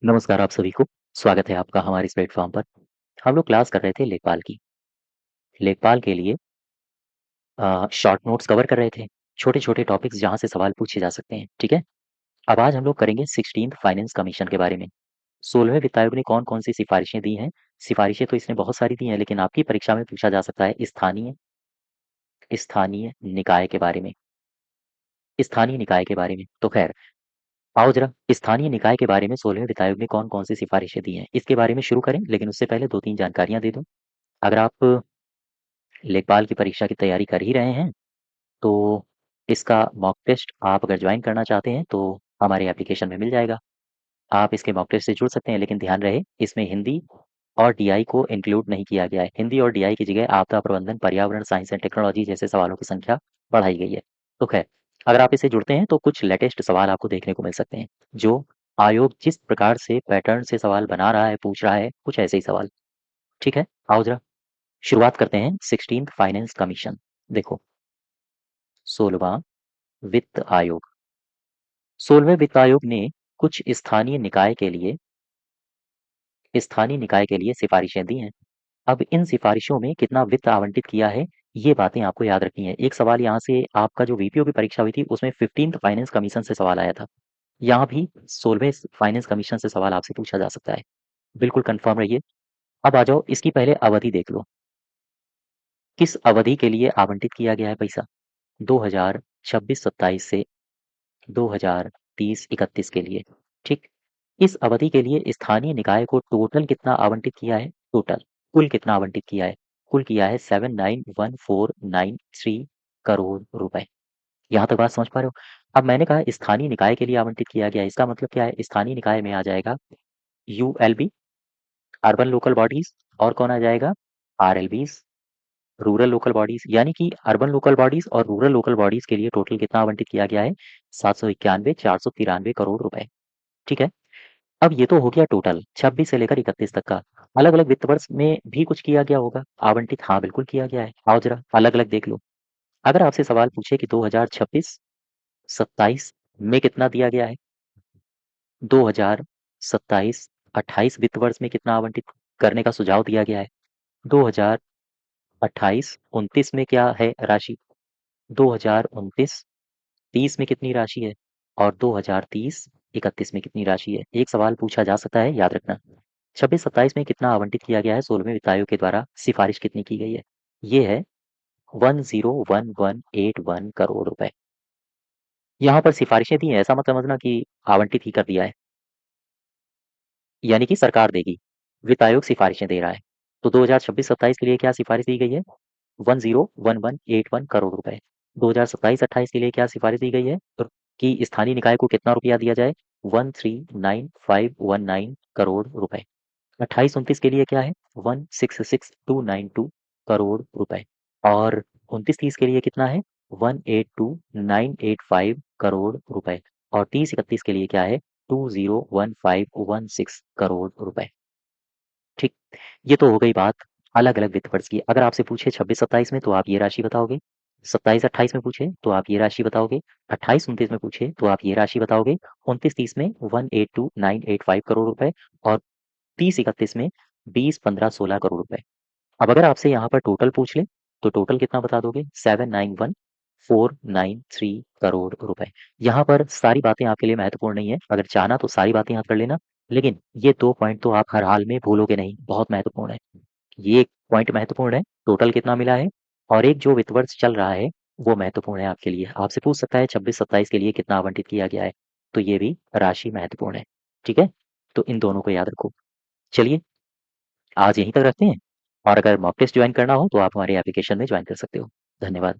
नमस्कार आप सभी को। स्वागत है आपका हमारे इस प्लेटफ़ॉर्म पर। हम लोग क्लास कर रहे थे लेखपाल की। लेखपाल के लिए शॉर्ट नोट्स कवर कर रहे थे, छोटे-छोटे टॉपिक्स जहाँ से सवाल पूछे जा सकते हैं, ठीक है? अब आज हम लोग करेंगे 16th फाइनेंस कमीशन के बारे में। 16वें वित्त आयोग ने कौन-कौन सी सिफ़ारिशें दी हैं? सिफ़ारिशें तो इसने बहुत सारी दी हैं, लेकिन आपकी परीक्षा में पूछा जा सकता है स्थानीय स्थानीय निकाय के बारे में स्थानीय निकाय के बारे में। तो ख़ैर, आओ ज़रा स्थानीय निकाय के बारे में 16वें वित्त आयोग ने कौन-कौन सी सिफ़ारिशें दी हैं, इसके बारे में शुरू करें, लेकिन उससे पहले 2-3 जानकारियाँ दे दूँ। अगर आप लेखपाल की परीक्षा की तैयारी कर ही रहे हैं, तो इसका मॉक टेस्ट आप अगर ज्वाइन करना चाहते हैं, तो हमारे एप्लीकेशन में मिल जाएगा। आप इसके मॉक टेस्ट से जुड़ सकते हैं, लेकिन ध्यान रहे इसमें हिंदी और डीआई को इंक्लूड नहीं किया गया है। हिंदी और डीआई की जगह आपदा प्रबंधन, पर्यावरण, साइंस एंड टेक्नोलॉजी जैसे सवालों की संख्या बढ़ाई गई है। तो खैर, अगर आप इससे जुड़ते हैं, तो कुछ लेटेस्ट सवाल आपको देखने को मिल सकते हैं, जो आयोग जिस प्रकार से पैटर्न से सवाल बना रहा है, पूछ रहा है, कुछ ऐसे ही सवाल। ठीक है? आओ ज़रा शुरुआत करते हैं 16th फाइनेंस कमीशन। देखो, 16वां वित्त आयोग 16वें वित्त आयोग ने कुछ स्थानीय निकाय के लिए सिफारिशें दी हैं। अब इन सिफारिशों में कितना वित्त आवंटित किया है, ये बातें आपको याद रखनी है। एक सवाल यहाँ से आपका जो वीपीओ की परीक्षा हुई थी, उसमें 15th फाइनेंस कमीशन से सवाल आया था। यहाँ भी 16वें फाइनेंस कमीशन से सवाल आपसे पूछा जा सकता है। बिल्कुल कन्फर्म रहिए। अब आ जाओ, इसकी पहले अवधि देख लो। किस अवधि के लिए आवंटित किया गया है पैसा? 2026-27 से 2030-31 के लिए, ठीक? इस अवधि के लिए स्थानीय निकाय को टोटल कितना आवंटित किया है? टोटल, कुल कितना आवंटित किया है? कुल किया है 791493 करोड़ रुपए। यहाँ तक बात समझ पा रहे हो? अब मैंने कहा स्थानीय निकाय के लिए आवंटित किया गया है, इसका मतलब क्या है? स्थानीय निकाय में आ जाएगा यूएलबी, अर्बन लोकल बॉडीज़, और कौन आ जाएगा? आरएलबीज़, रूरल लोकल बॉडीज। यानी कि अर्बन लोकल बॉडीज और रूरल लोकल बॉडीज के लिए टोटल कितना आवंटित किया गया है? 791,493 करोड़ रुपए। ठीक है? अब ये तो हो गया टोटल 26 से लेकर 31 तक का। अलग अलग वित्त वर्ष में भी कुछ किया गया होगा आवंटित। हाँ, बिल्कुल किया गया है। आओ जरा अलग अलग देख लो। अगर आपसे सवाल पूछे कि 2026-27 में कितना दिया गया है, 2027-28 वित्त वर्ष में कितना आवंटित करने का सुझाव दिया गया है, 2028-29 में क्या है राशि, 2029-30 में कितनी राशि है, और 2030-31 में कितनी राशि है। एक सवाल पूछा जा सकता है, याद रखना। 26-27 में कितना आवंटित किया गया है, 16वें वित्त आयोग के द्वारा सिफारिश कितनी की गई है? ये है 101181 करोड़ रुपए। यहाँ पर सिफारिशें दी हैं, ऐसा मत समझना कि आवंटित ही कर दिया है, यानी कि सरकार देगी। वित्त आयोग सिफारिशें दे रहा है। तो 2026-27 के लिए क्या सिफारिश दी गई है? 101181 करोड़ रुपए। 2027-28 के लिए क्या सिफारिश दी गई है? तो कि स्थानीय निकाय को कितना रुपया दिया जाए? 139519 करोड़ रुपए। 28-29 के लिए क्या है? 166292 करोड़ रुपए। और 29-30 के लिए कितना है? 182985 करोड़ रुपए। और 30-31 के लिए क्या है? 201516 करोड़ रुपए। ठीक। ये तो हो गई बात अलग अलग वित्त वर्ष की। अगर आपसे पूछे 26-27 में, तो आप ये राशि बताओगे। 27-28 में पूछे तो आप ये राशि बताओगे। 28-29 में पूछे तो आप ये राशि बताओगे। 29-30 में 182985 करोड़ रुपए, और 30-31 में 20-15-16 करोड़ रुपए। अब अगर आपसे यहाँ पर टोटल पूछ ले, तो टोटल कितना बता दोगे? 791,493 करोड़ रुपए। यहाँ पर सारी बातें आपके लिए महत्वपूर्ण नहीं है। अगर चाहना तो सारी बातें याद कर लेना, लेकिन ये 2 पॉइंट तो आप हर हाल में भूलोगे नहीं, बहुत महत्वपूर्ण है। ये एक पॉइंट महत्वपूर्ण है, टोटल कितना मिला है, और एक जो वित्त वर्ष चल रहा है, वो महत्वपूर्ण है आपके लिए। आपसे पूछ सकता है 26-27 के लिए कितना आवंटित किया गया है, तो ये भी राशि महत्वपूर्ण है। ठीक है? तो इन दोनों को याद रखो। चलिए, आज यहीं तक रखते हैं, और अगर मॉक टेस्ट ज्वाइन करना हो, तो आप हमारे एप्लीकेशन में ज्वाइन कर सकते हो। धन्यवाद।